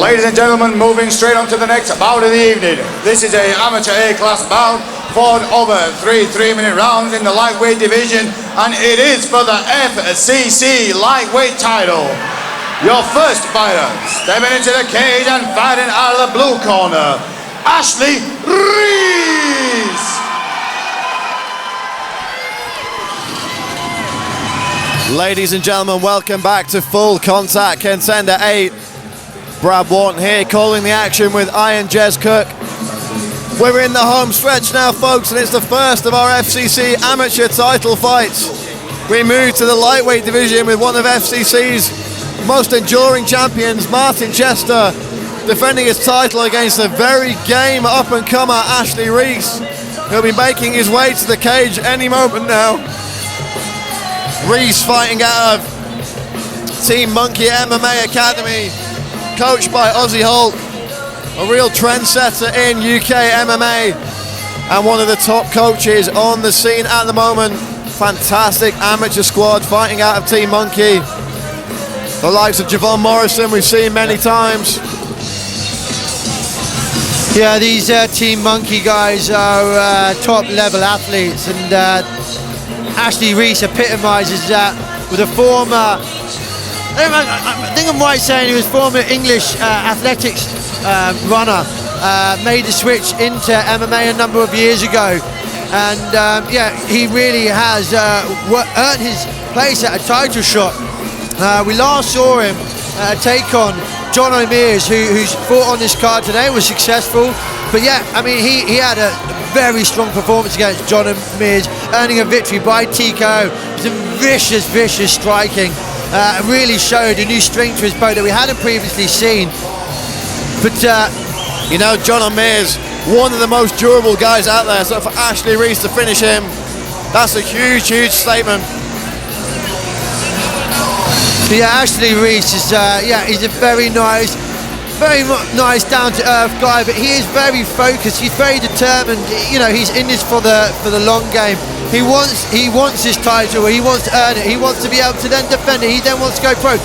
Ladies and gentlemen, moving straight on to the next bout of the evening. This is a amateur A-class bout, fought over three 3-minute rounds in the lightweight division, and it is for the FCC lightweight title. Your first fighter, stepping into the cage and fighting out of the blue corner, Ashley Reece. Ladies and gentlemen, welcome back to Full Contact Contender 8. Brad Wharton here calling the action with Iron Jez Cook. We're in the home stretch now, folks, and it's the first of our FCC amateur title fights. We move to the lightweight division with one of FCC's most enduring champions, Martin Chester, defending his title against a very game up-and-comer Ashley Reece. He'll be making his way to the cage any moment now. Reece fighting out of Team Monkey MMA Academy, coached by Ozzy Holt, a real trendsetter in UK MMA and one of the top coaches on the scene at the moment. Fantastic amateur squad fighting out of Team Monkey. The likes of Javon Morrison we've seen many times. Yeah, these Team Monkey guys are top level athletes, and Ashley Reece epitomises that with a former, I think I'm right saying he was former English athletics runner, made the switch into MMA a number of years ago, and yeah, he really has earned his place at a title shot. We last saw him take on John O'Mears, who's fought on this card today, was successful, but yeah, I mean, he had a very strong performance against John O'Mears, earning a victory by TKO. Some vicious striking. Really showed a new strength to his bow that we hadn't previously seen. But you know, John O'Mears, one of the most durable guys out there, so for Ashley Reece to finish him, that's a huge statement. Yeah, Ashley Reece is he's a very nice, down-to-earth guy, but he is very focused. He's very determined. You know, he's in this for the long game. He wants his title. He wants to earn it. He wants to be able to then defend it. He then wants to go pro.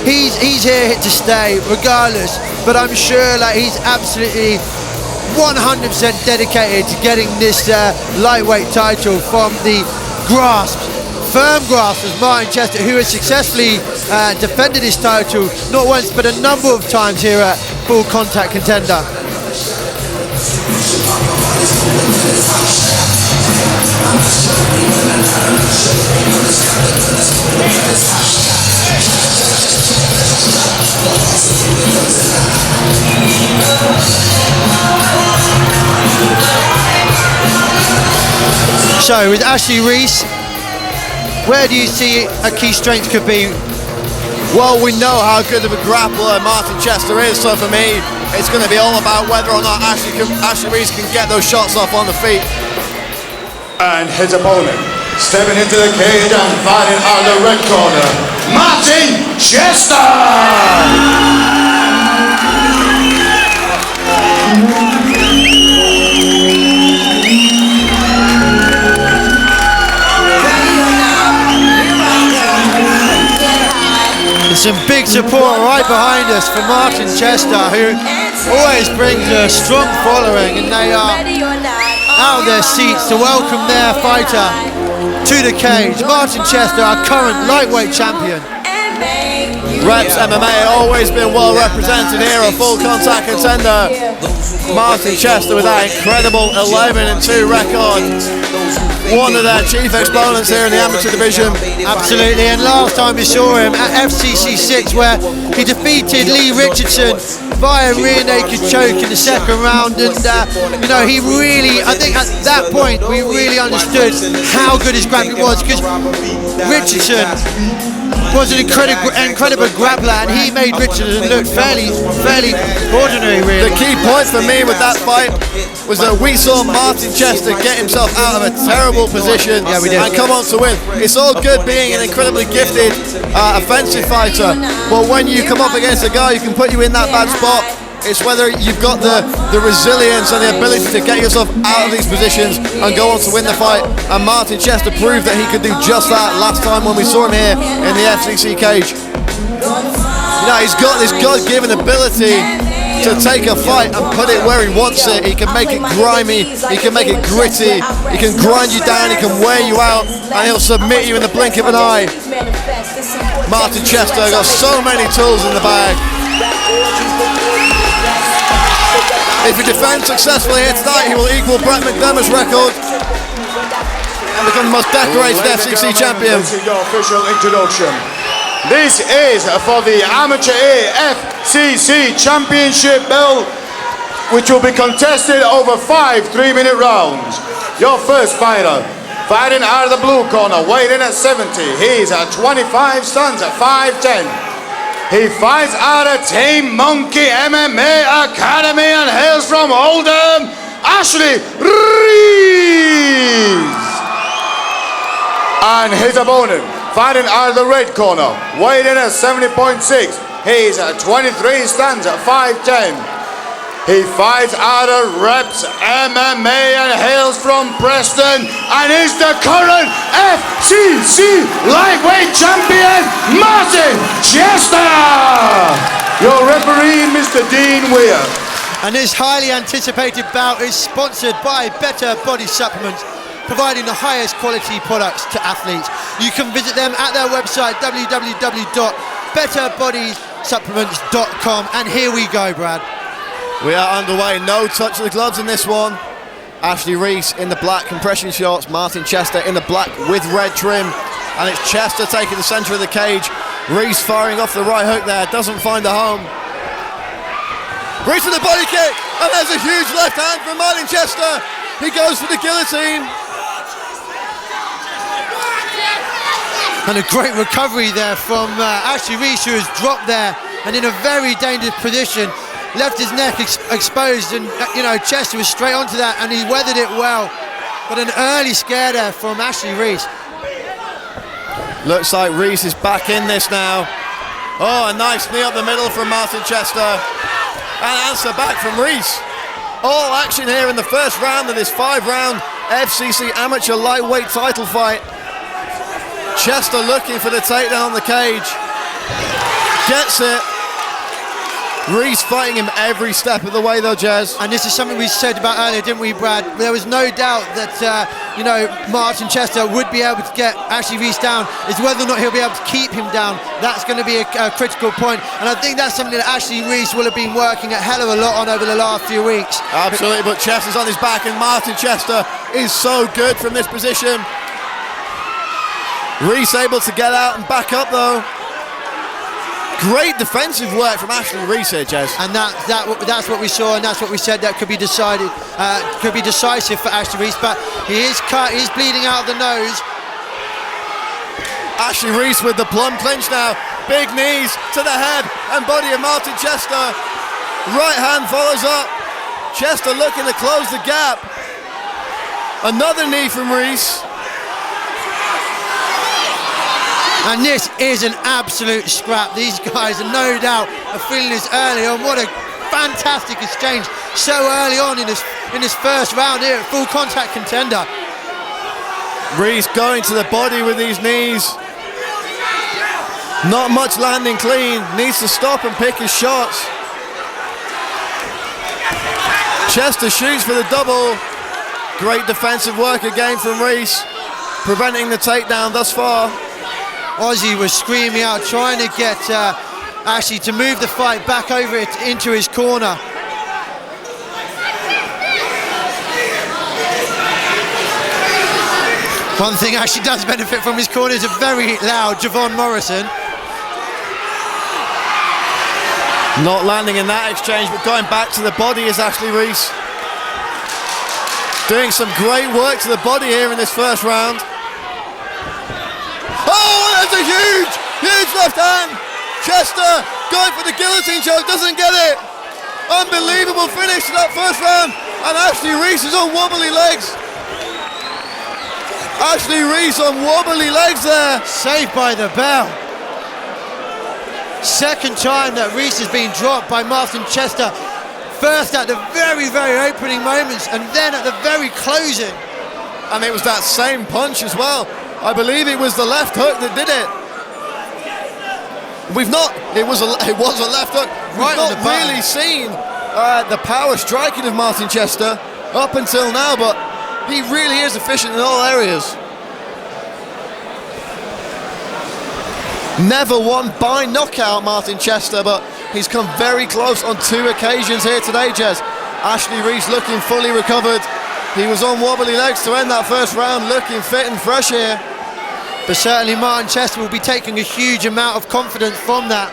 He's here to stay regardless. But I'm sure like he's absolutely 100% dedicated to getting this lightweight title from the firm grasp of Martin Chester, who has successfully defended his title not once but a number of times here at Full Contact Contender. So with Ashley Reece, where do you see a key strength could be? Well, we know how good of a grappler Martin Chester is, so for me, it's going to be all about whether or not Ashley Reece can get those shots off on the feet. And his opponent, stepping into the cage and fighting out of the red corner, Martin Chester! Some big support right behind us for Martin Chester, who always brings a strong following, and they are out of their seats to welcome their fighter to the cage. Martin Chester, our current lightweight champion. Reps MMA always been well represented here, a Full Contact Contender. Martin Chester with that incredible 11-2 record. One of their chief exponents here in the amateur division. Absolutely, and last time we saw him at FCC 6, where he defeated Lee Richardson via rear naked choke in the second round, and you know, he really, I think at that point we really understood how good his grappling was, because Richardson was an incredible grappler, and he made Richardson look fairly ordinary, really. The key point for me with that fight was that we saw Martin Chester get himself out of a terrible position and come on to win. It's all good being an incredibly gifted offensive fighter, but when you come up against a guy who can put you in that bad spot, it's whether you've got the resilience and the ability to get yourself out of these positions and go on to win the fight. And Martin Chester proved that he could do just that last time when we saw him here in the FCC cage. You know, he's got this God-given ability to take a fight and put it where he wants it. He can make it grimy, he can make it gritty, he can grind you down, he can wear you out, and he'll submit you in the blink of an eye. Martin Chester got so many tools in the bag. If he defends successfully here tonight, he will equal Brett McDermott's record and become the most decorated FCC champion. This is your official introduction. This is for the Amateur A FCC Championship belt, which will be contested over 5 3-minute rounds. Your first fighter, fighting out of the blue corner, weighing in at 70. He's at 25, stands at 5'10". He fights out of Team Monkey MMA Academy and hails from Oldham, Ashley Reece. And his opponent, fighting out of the red corner, weighed in at 70.6. He's at 23, stands at 5'10". He fights out of Reps MMA and hails from Preston and is the current FCC lightweight champion, Martin Chester. Your referee, Mr. Dean Weir. And this highly anticipated bout is sponsored by Better Body Supplements, providing the highest quality products to athletes. You can visit them at their website, www.betterbodysupplements.com. And here we go, Brad. We are underway, no touch of the gloves in this one. Ashley Reece in the black compression shorts, Martin Chester in the black with red trim, and it's Chester taking the centre of the cage. Reece firing off the right hook there, doesn't find a home. Reece with the body kick, and there's a huge left hand from Martin Chester. He goes for the guillotine. And a great recovery there from Ashley Reece, who has dropped there and in a very dangerous position. Left his neck exposed, and you know, Chester was straight onto that and he weathered it well. But an early scare there from Ashley Reece. Looks like Reece is back in this now. Oh, a nice knee up the middle from Martin Chester. And answer back from Reece. All action here in the first round of this 5-round FCC Amateur Lightweight title fight. Chester looking for the takedown on the cage. Gets it. Reece fighting him every step of the way though, Jez. And this is something we said about earlier, didn't we, Brad? There was no doubt that, you know, Martin Chester would be able to get Ashley Reece down. It's whether or not he'll be able to keep him down. That's going to be a critical point. And I think that's something that Ashley Reece will have been working a hell of a lot on over the last few weeks. Absolutely, but Chester's on his back and Martin Chester is so good from this position. Reece able to get out and back up though. Great defensive work from Ashley Reece here, Jez. And that's what we saw, and that's what we said that could be decided, could be decisive for Ashley Reece. But he is cut, he's bleeding out of the nose. Ashley Reece with the plum clinch now. Big knees to the head and body of Martin Chester. Right hand follows up. Chester looking to close the gap. Another knee from Reece. And this is an absolute scrap. These guys are no doubt are feeling this early on. What a fantastic exchange so early on in this first round here at Full Contact Contender. Reece going to the body with these knees. Not much landing clean. Needs to stop and pick his shots. Chester shoots for the double. Great defensive work again from Reece, preventing the takedown thus far. Ozzy was screaming out, trying to get Ashley to move the fight back over into his corner. One thing Ashley does benefit from his corner is a very loud Javon Morrison. Not landing in that exchange, but going back to the body is Ashley Reece. Doing some great work to the body here in this first round. Oh, that's a huge left hand. Chester going for the guillotine choke, doesn't get it. Unbelievable finish to that first round. And Ashley Reece is on wobbly legs. Ashley Reece on wobbly legs there. Saved by the bell. Second time that Reece has been dropped by Martin Chester. First at the very, very opening moments, and then at the very closing. And it was that same punch as well. I believe it was the left hook that did it. It was a left hook. Right on We've the not really seen the power striking of Martin Chester up until now, but he really is efficient in all areas. Never won by knockout, Martin Chester, but he's come very close on 2 occasions here today, Jez. Ashley Reece looking fully recovered. He was on wobbly legs to end that first round, looking fit and fresh here. But certainly Martin Chester will be taking a huge amount of confidence from that.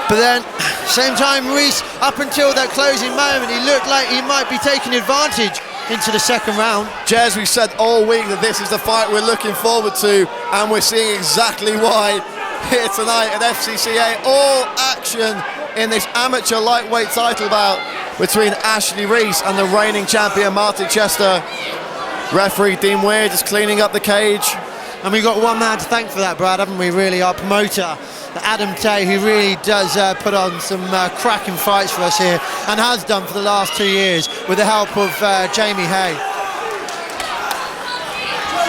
But then, same time, Reece, up until that closing moment, he looked like he might be taking advantage into the second round. Jez, we said all week that this is the fight we're looking forward to, and we're seeing exactly why here tonight at FCCA. All action in this amateur lightweight title bout between Ashley Reece and the reigning champion Martin Chester. Referee Dean Weir just cleaning up the cage. And we've got one man to thank for that, Brad, haven't we, really? Our promoter, Adam Tay, who really does put on some cracking fights for us here, and has done for the last 2 years with the help of Jamie Hay.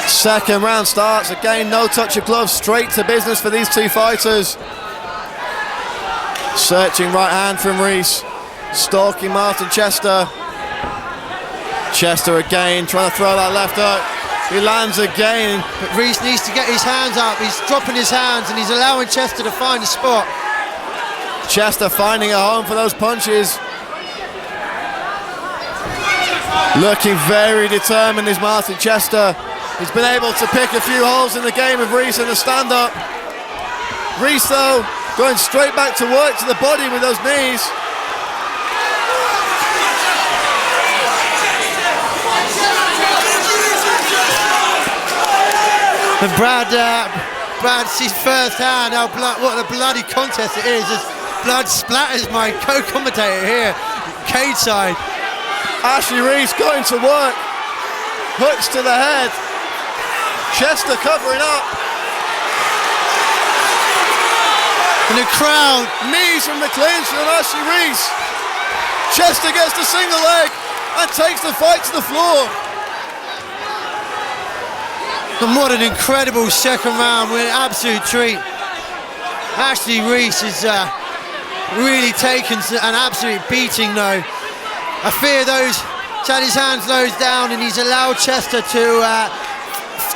Second round starts. Again, no touch of gloves, straight to business for these 2 fighters. Searching right hand from Reece, stalking Martin Chester. Chester again, trying to throw that left hook. He lands again. But Reece needs to get his hands up. He's dropping his hands and he's allowing Chester to find a spot. Chester finding a home for those punches. Looking very determined is Martin Chester. He's been able to pick a few holes in the game of Reece in the stand-up. Reece, though, going straight back to work to the body with those knees. And Brad sees firsthand what a bloody contest it is. As blood splatters my co-commentator here, cage side. Ashley Reece going to work. Hooks to the head. Chester covering up. And the crowd. Knees from the clinch from Ashley Reece. Chester gets the single leg and takes the fight to the floor. And what an incredible second round, with an absolute treat. Ashley Reece is really taken an absolute beating though. I fear he's had his hands closed down and he's allowed Chester to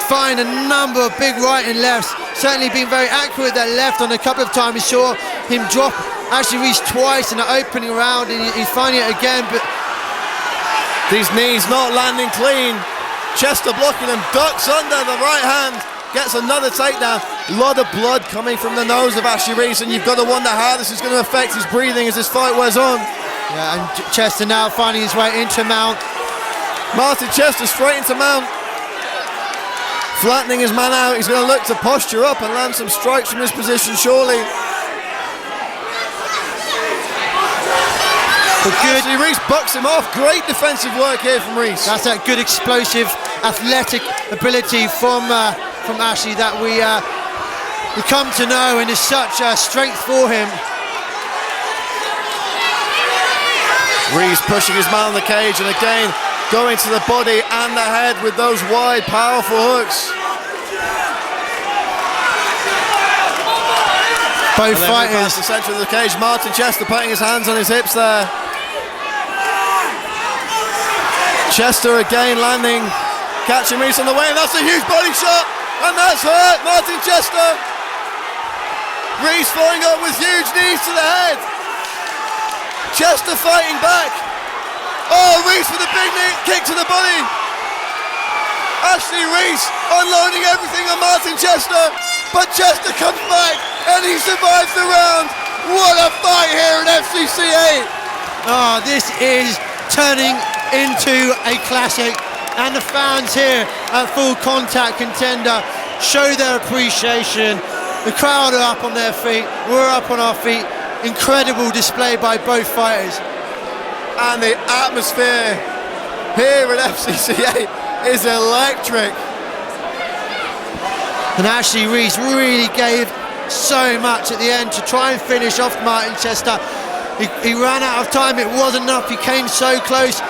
find a number of big right and lefts. Certainly been very accurate that left on a couple of times. We saw him drop Ashley Reece twice in the opening round, and he's finding it again, but these knees not landing clean. Chester blocking him, ducks under the right hand, gets another takedown. A lot of blood coming from the nose of Ashley Reece, and you've got to wonder how this is going to affect his breathing as this fight wears on. Yeah, and Chester now finding his way into mount. Martin Chester straight into mount. Flattening his man out, he's going to look to posture up and land some strikes from this position, surely. Ashley Reece bucks him off. Great defensive work here from Reece. That's that good explosive athletic ability from Ashley that we come to know, and is such a strength for him. Reece pushing his man on the cage, and again going to the body and the head with those wide, powerful hooks. Both fighters. The centre of the cage. Martin Chester putting his hands on his hips there. Chester again landing, catching Reece on the way, and that's a huge body shot, and that's hurt Martin Chester. Reece following up with huge knees to the head. Chester fighting back. Oh, Reece with a big knee kick to the body. Ashley Reece unloading everything on Martin Chester, but Chester comes back and he survives the round. What a fight here at FCCA. Oh, this is turning into a classic, and the fans here at Full Contact Contender show their appreciation. The crowd are up on their feet, we're up on our feet. Incredible display by both fighters. And the atmosphere here at FCCA is electric. And Ashley Reece really gave so much at the end to try and finish off Martin Chester. He ran out of time, it wasn't enough, he came so close.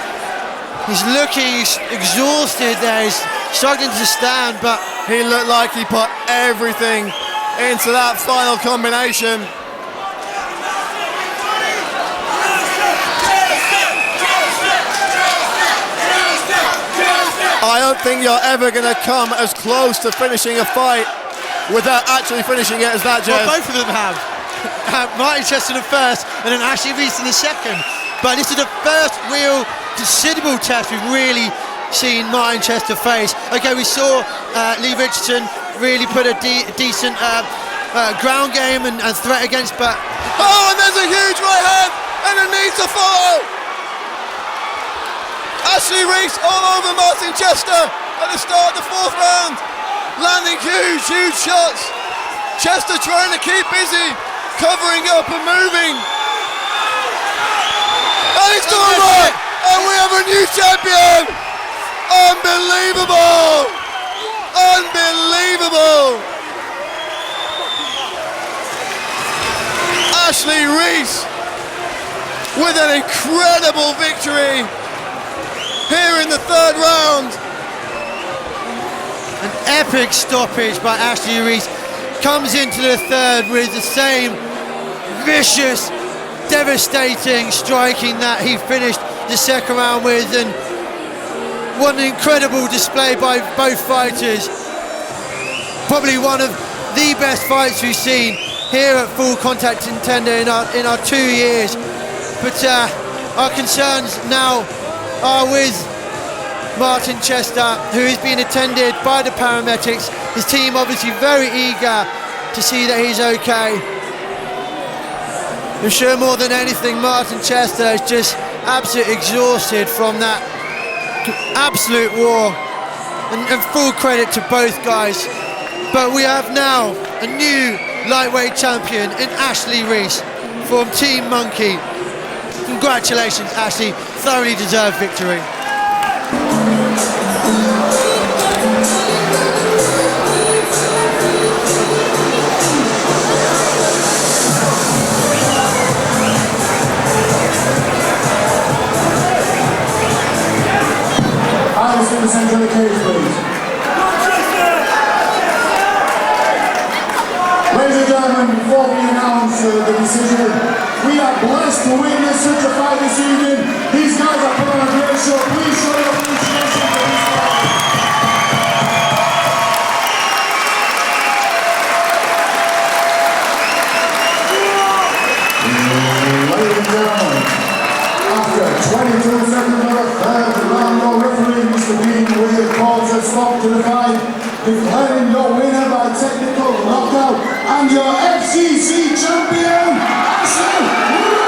He's looking exhausted there, he's struggling to stand, but he looked like he put everything into that final combination. I don't think you're ever going to come as close to finishing a fight without actually finishing it as that, Jez. Well, both of them have. Martin Chester the first, and then Ashley Reece in the second. But this is the first real considerable test we've really seen Martin Chester face. Okay, we saw Lee Richardson really put a decent ground game and threat against, but... Oh, and there's a huge right hand, and a knee to follow! Ashley Reece all over Martin Chester at the start of the 4th round, landing huge shots. Chester trying to keep busy, covering up and moving. And it's over! And we have a new champion! Unbelievable! Unbelievable! Ashley Reece with an incredible victory here in the 3rd round. An epic stoppage by Ashley Reece. Comes into the 3rd with the same vicious, devastating striking that he finished the 2nd round with, and what an incredible display by both fighters. Probably one of the best fights we've seen here at Full Contact Contender in our 2 years. But our concerns now are with Martin Chester, who is being attended by the paramedics. His team obviously very eager to see that he's okay. I'm sure more than anything Martin Chester is just absolutely exhausted from that absolute war, and full credit to both guys. But we have now a new lightweight champion in Ashley Reece from Team Monkey. Congratulations, Ashley, thoroughly deserved victory. Alice in the centre of the cage, please. Ladies and gentlemen, before we announce the decision, we are blessed to witness such a fight this evening. These guys are putting on a great show. Please show your appreciation for this fight. Ladies and gentlemen, after 22 seconds of the 3rd round, your referee, Mr. Bean, will call a stop to the fight, declaring your winner by technical knockout and your FCC champion, Ashley Reece.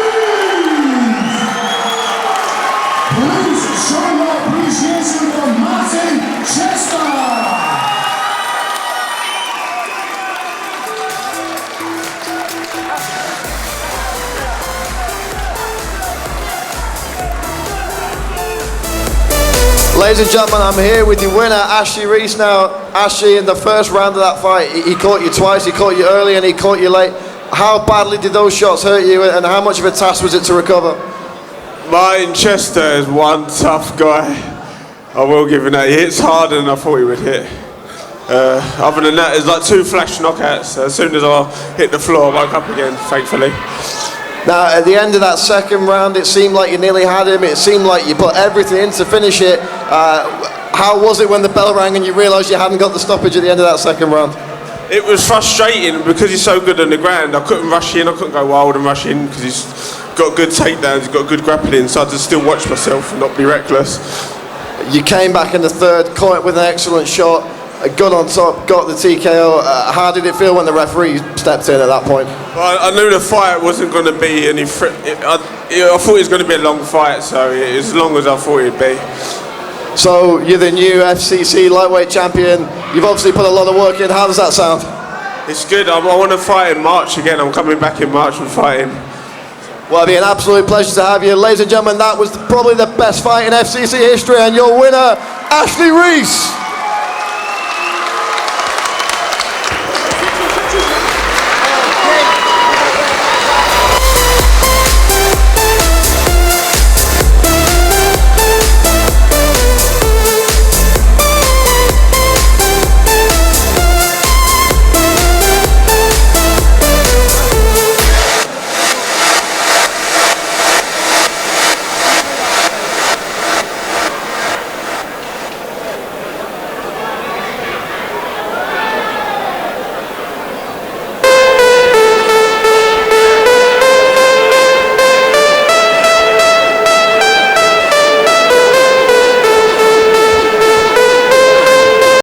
Please show your appreciation for Martin Chester. Ladies and gentlemen, I'm here with your winner, Ashley Reece. Now, Ashley, in the 1st round of that fight, he caught you twice. He caught you early and he caught you late. How badly did those shots hurt you, and how much of a task was it to recover? Martin Chester is one tough guy. I will give him that. He hits harder than I thought he would hit. Other than that, it's like 2 flash knockouts. As soon as I hit the floor, I woke up again, thankfully. Now, at the end of that 2nd round, it seemed like you nearly had him. It seemed like you put everything in to finish it. How was it when the bell rang and you realised you hadn't got the stoppage at the end of that 2nd round? It was frustrating because he's so good on the ground. I couldn't rush in, I couldn't go wild and rush in because he's got good takedowns, he's got good grappling, so I had to still watch myself and not be reckless. You came back in the 3rd, caught it with an excellent shot, got on top, got the TKO. How did it feel when the referee stepped in at that point? Well, I knew the fight wasn't going to be any... I thought it was going to be a long fight, so as long as I thought it'd be. So you're the new FCC lightweight champion. You've obviously put a lot of work in. How does that sound? It's good. I want to fight in March again. I'm coming back in March and fighting. Well, it'd be an absolute pleasure to have you. Ladies and gentlemen, that was probably the best fight in FCC history, and your winner, Ashley Reece.